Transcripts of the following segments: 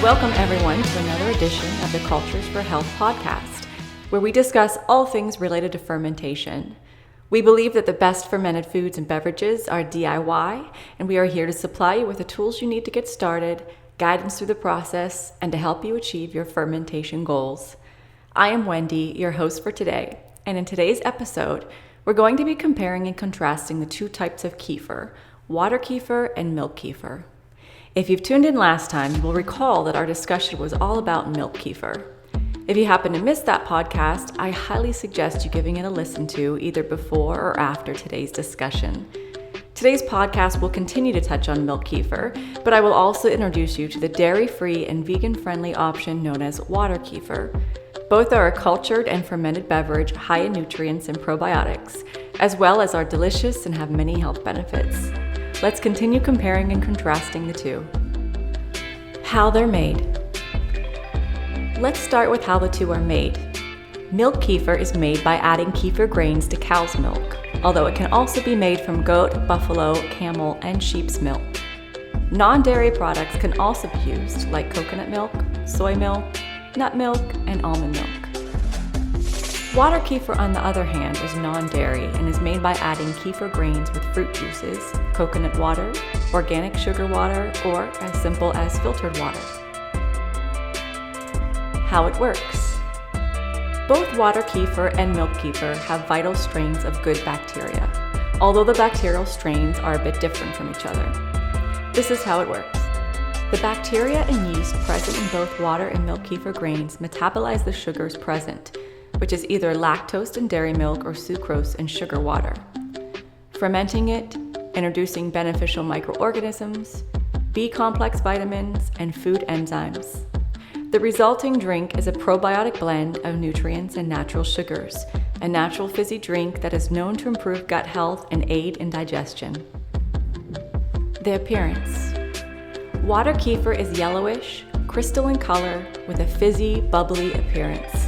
Welcome everyone to another edition of the Cultures for Health podcast, where we discuss all things related to fermentation. We believe that the best fermented foods and beverages are DIY, and we are here to supply you with the tools you need to get started, guidance through the process, and to help you achieve your fermentation goals. I am Wendy, your host for today, and in today's episode, we're going to be comparing and contrasting the two types of kefir, water kefir and milk kefir. If you've tuned in last time, you will recall that our discussion was all about milk kefir. If you happen to miss that podcast, I highly suggest you giving it a listen to either before or after today's discussion. Today's podcast will continue to touch on milk kefir, but I will also introduce you to the dairy-free and vegan-friendly option known as water kefir. Both are a cultured and fermented beverage high in nutrients and probiotics, as well as are delicious and have many health benefits. Let's continue comparing and contrasting the two. How they're made. Let's start with how the two are made. Milk kefir is made by adding kefir grains to cow's milk, although it can also be made from goat, buffalo, camel, and sheep's milk. Non-dairy products can also be used, like coconut milk, soy milk, nut milk, and almond milk. Water kefir, on the other hand, is non-dairy and is made by adding kefir grains with fruit juices, coconut water, organic sugar water, or as simple as filtered water. How it works. Both water kefir and milk kefir have vital strains of good bacteria, although the bacterial strains are a bit different from each other. This is how it works. The bacteria and yeast present in both water and milk kefir grains metabolize the sugars present, which is either lactose in dairy milk or sucrose in sugar water. Fermenting it, introducing beneficial microorganisms, B-complex vitamins, and food enzymes. The resulting drink is a probiotic blend of nutrients and natural sugars, a natural fizzy drink that is known to improve gut health and aid in digestion. The appearance. Water kefir is yellowish, crystalline color with a fizzy, bubbly appearance.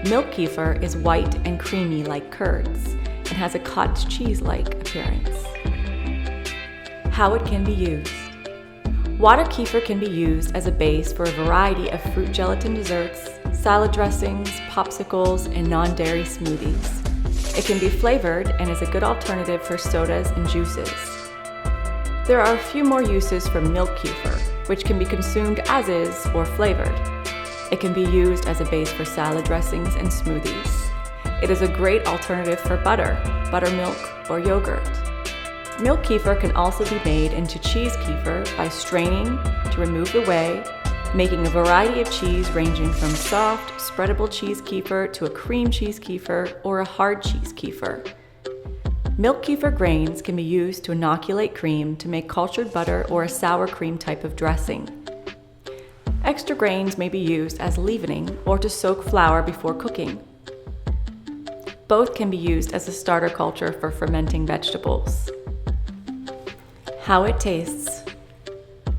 Milk kefir is white and creamy like curds and has a cottage cheese-like appearance. How it can be used. Water kefir can be used as a base for a variety of fruit gelatin desserts, salad dressings, popsicles, and non-dairy smoothies. It can be flavored and is a good alternative for sodas and juices. There are a few more uses for milk kefir, which can be consumed as is or flavored. It can be used as a base for salad dressings and smoothies. It is a great alternative for butter, buttermilk, or yogurt. Milk kefir can also be made into cheese kefir by straining to remove the whey, making a variety of cheese ranging from soft, spreadable cheese kefir to a cream cheese kefir or a hard cheese kefir. Milk kefir grains can be used to inoculate cream to make cultured butter or a sour cream type of dressing. Extra grains may be used as leavening or to soak flour before cooking. Both can be used as a starter culture for fermenting vegetables. How it tastes.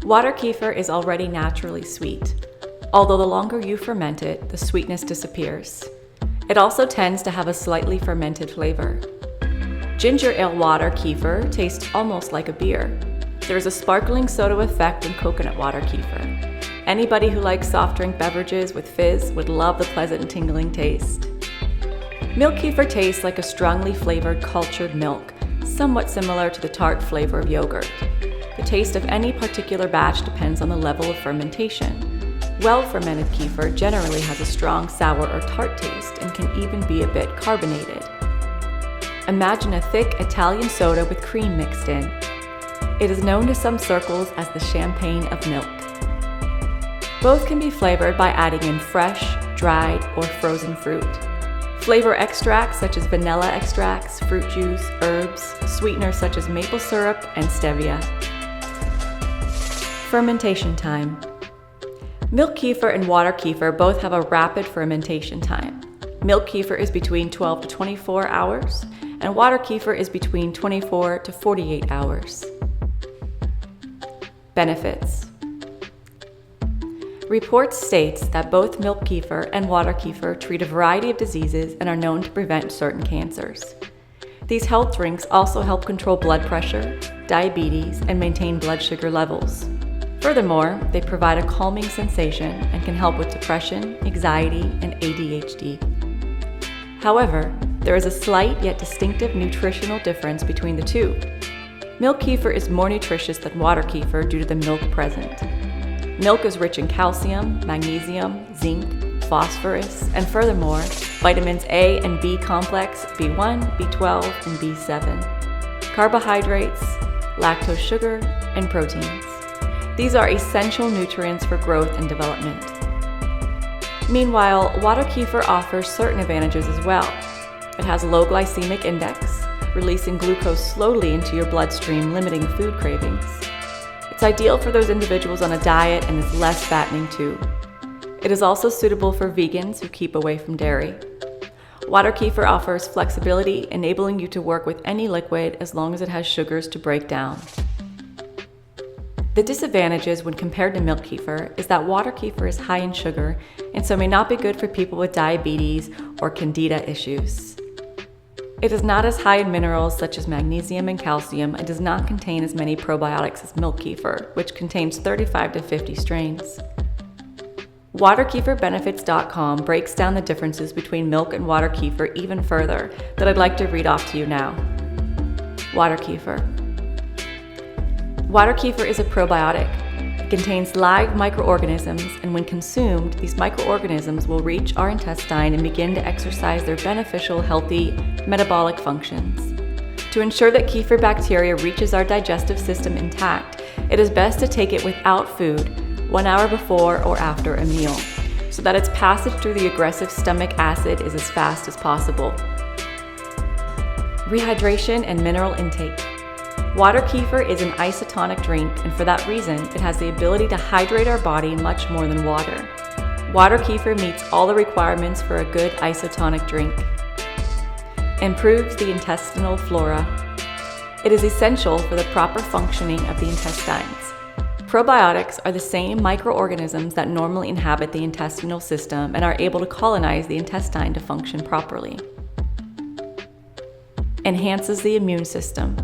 Water kefir is already naturally sweet. Although the longer you ferment it, the sweetness disappears. It also tends to have a slightly fermented flavor. Ginger ale water kefir tastes almost like a beer. There is a sparkling soda effect in coconut water kefir. Anybody who likes soft drink beverages with fizz would love the pleasant and tingling taste. Milk kefir tastes like a strongly flavored cultured milk, somewhat similar to the tart flavor of yogurt. The taste of any particular batch depends on the level of fermentation. Well-fermented kefir generally has a strong sour or tart taste and can even be a bit carbonated. Imagine a thick Italian soda with cream mixed in. It is known to some circles as the champagne of milk. Both can be flavored by adding in fresh, dried, or frozen fruit. Flavor extracts such as vanilla extracts, fruit juice, herbs, sweeteners such as maple syrup, and stevia. Fermentation time. Milk kefir and water kefir both have a rapid fermentation time. Milk kefir is between 12 to 24 hours, and water kefir is between 24 to 48 hours. Benefits. Reports states that both milk kefir and water kefir treat a variety of diseases and are known to prevent certain cancers. These health drinks also help control blood pressure, diabetes, and maintain blood sugar levels. Furthermore, they provide a calming sensation and can help with depression, anxiety, and ADHD. However, there is a slight yet distinctive nutritional difference between the two. Milk kefir is more nutritious than water kefir due to the milk present. Milk is rich in calcium, magnesium, zinc, phosphorus, and furthermore, vitamins A and B complex, B1, B12, and B7, carbohydrates, lactose sugar, and proteins. These are essential nutrients for growth and development. Meanwhile, water kefir offers certain advantages as well. It has a low glycemic index, releasing glucose slowly into your bloodstream, limiting food cravings. It's ideal for those individuals on a diet and is less fattening too. It is also suitable for vegans who keep away from dairy. Water kefir offers flexibility, enabling you to work with any liquid as long as it has sugars to break down. The disadvantages when compared to milk kefir is that water kefir is high in sugar and so may not be good for people with diabetes or candida issues. It is not as high in minerals such as magnesium and calcium and does not contain as many probiotics as milk kefir, which contains 35 to 50 strains. WaterKefirBenefits.com breaks down the differences between milk and water kefir even further that I'd like to read off to you now. Water kefir. Water kefir is a probiotic. It contains live microorganisms, and when consumed, these microorganisms will reach our intestine and begin to exercise their beneficial, healthy metabolic functions. To ensure that kefir bacteria reaches our digestive system intact, it is best to take it without food 1 hour before or after a meal, so that its passage through the aggressive stomach acid is as fast as possible. Rehydration and mineral intake. Water kefir is an isotonic drink, and for that reason, it has the ability to hydrate our body much more than water. Water kefir meets all the requirements for a good isotonic drink. Improves the intestinal flora. It is essential for the proper functioning of the intestines. Probiotics are the same microorganisms that normally inhabit the intestinal system and are able to colonize the intestine to function properly. Enhances the immune system.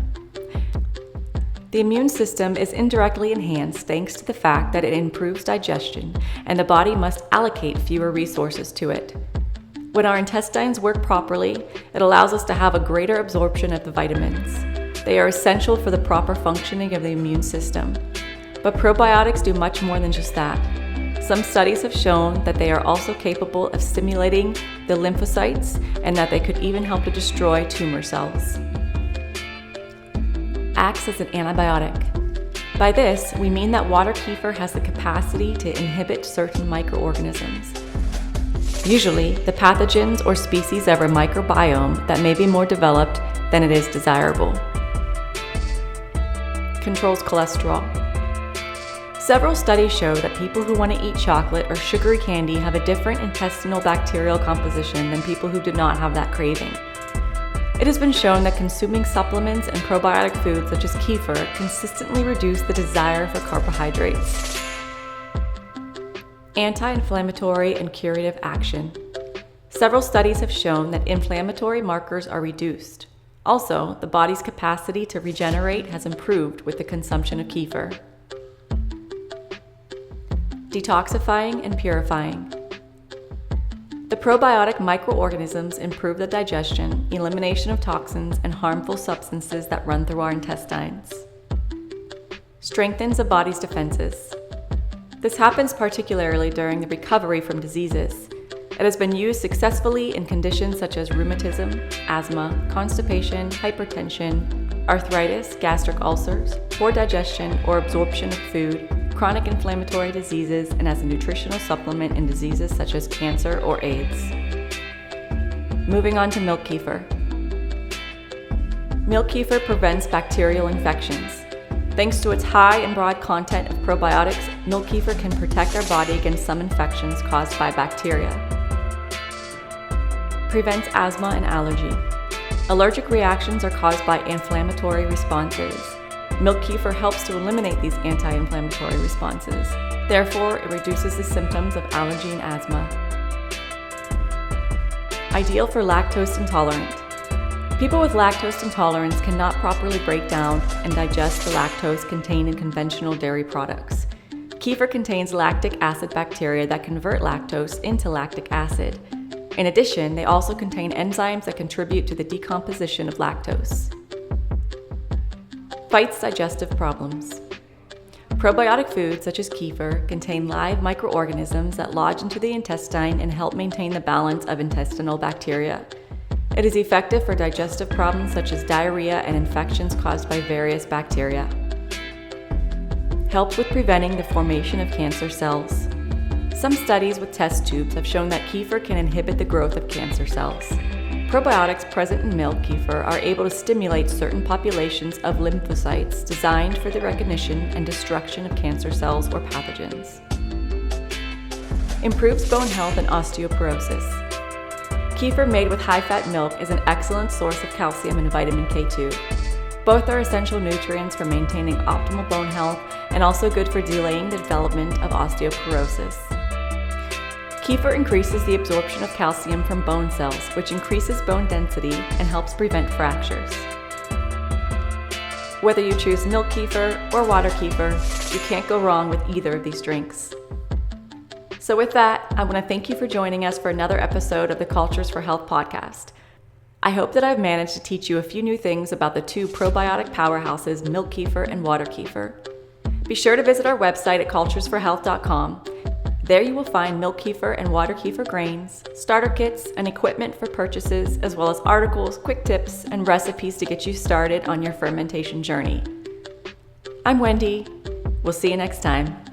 The immune system is indirectly enhanced thanks to the fact that it improves digestion and the body must allocate fewer resources to it. When our intestines work properly, it allows us to have a greater absorption of the vitamins. They are essential for the proper functioning of the immune system. But probiotics do much more than just that. Some studies have shown that they are also capable of stimulating the lymphocytes and that they could even help to destroy tumor cells. Acts as an antibiotic. By this, we mean that water kefir has the capacity to inhibit certain microorganisms. Usually, the pathogens or species of our microbiome that may be more developed than it is desirable. Controls cholesterol. Several studies show that people who want to eat chocolate or sugary candy have a different intestinal bacterial composition than people who do not have that craving. It has been shown that consuming supplements and probiotic foods such as kefir consistently reduce the desire for carbohydrates. Anti-inflammatory and curative action. Several studies have shown that inflammatory markers are reduced. Also, the body's capacity to regenerate has improved with the consumption of kefir. Detoxifying and purifying. The probiotic microorganisms improve the digestion, elimination of toxins, and harmful substances that run through our intestines. Strengthens the body's defenses. This happens particularly during the recovery from diseases. It has been used successfully in conditions such as rheumatism, asthma, constipation, hypertension, arthritis, gastric ulcers, poor digestion or absorption of food, chronic inflammatory diseases, and as a nutritional supplement in diseases such as cancer or AIDS. Moving on to milk kefir. Milk kefir prevents bacterial infections. Thanks to its high and broad content of probiotics, milk kefir can protect our body against some infections caused by bacteria. Prevents asthma and allergy. Allergic reactions are caused by inflammatory responses. Milk kefir helps to eliminate these anti-inflammatory responses. Therefore, it reduces the symptoms of allergy and asthma. Ideal for lactose intolerant. People with lactose intolerance cannot properly break down and digest the lactose contained in conventional dairy products. Kefir contains lactic acid bacteria that convert lactose into lactic acid. In addition, they also contain enzymes that contribute to the decomposition of lactose. Fights digestive problems. Probiotic foods such as kefir contain live microorganisms that lodge into the intestine and help maintain the balance of intestinal bacteria. It is effective for digestive problems such as diarrhea and infections caused by various bacteria. Helps with preventing the formation of cancer cells. Some studies with test tubes have shown that kefir can inhibit the growth of cancer cells. Probiotics present in milk kefir are able to stimulate certain populations of lymphocytes designed for the recognition and destruction of cancer cells or pathogens. Improves bone health and osteoporosis. Kefir made with high-fat milk is an excellent source of calcium and vitamin K2. Both are essential nutrients for maintaining optimal bone health and also good for delaying the development of osteoporosis. Kefir increases the absorption of calcium from bone cells, which increases bone density and helps prevent fractures. Whether you choose milk kefir or water kefir, you can't go wrong with either of these drinks. So with that, I want to thank you for joining us for another episode of the Cultures for Health podcast. I hope that I've managed to teach you a few new things about the two probiotic powerhouses, milk kefir and water kefir. Be sure to visit our website at culturesforhealth.com. There you will find milk kefir and water kefir grains, starter kits, and equipment for purchases, as well as articles, quick tips, and recipes to get you started on your fermentation journey. I'm Wendy. We'll see you next time.